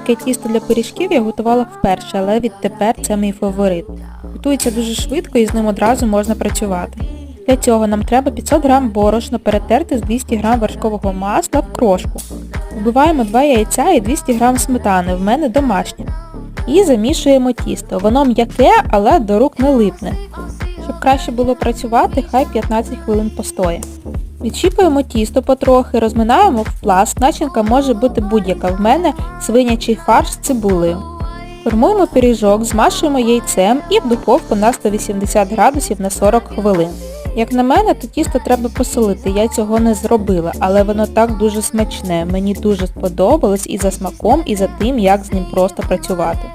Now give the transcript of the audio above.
таке тісто для пиріжків я готувала вперше, але відтепер це мій фаворит. Готується дуже швидко і з ним одразу можна працювати. Для цього нам треба 500 г борошна перетерти з 200 г вершкового масла в крошку. Вбиваємо 2 яйця і 200 г сметани, в мене домашнє. І замішуємо тісто. Воно м'яке, але до рук не липне. Щоб краще було працювати, хай 15 хвилин постоє. Відщіпуємо тісто потрохи, розминаємо в пласт, начинка може бути будь-яка, в мене свинячий фарш з цибулею. Формуємо пиріжок, змащуємо яйцем і в духовку на 180 градусів на 40 хвилин. Як на мене, то тісто треба посолити, я цього не зробила, але воно так дуже смачне, мені дуже сподобалось і за смаком, і за тим, як з ним просто працювати.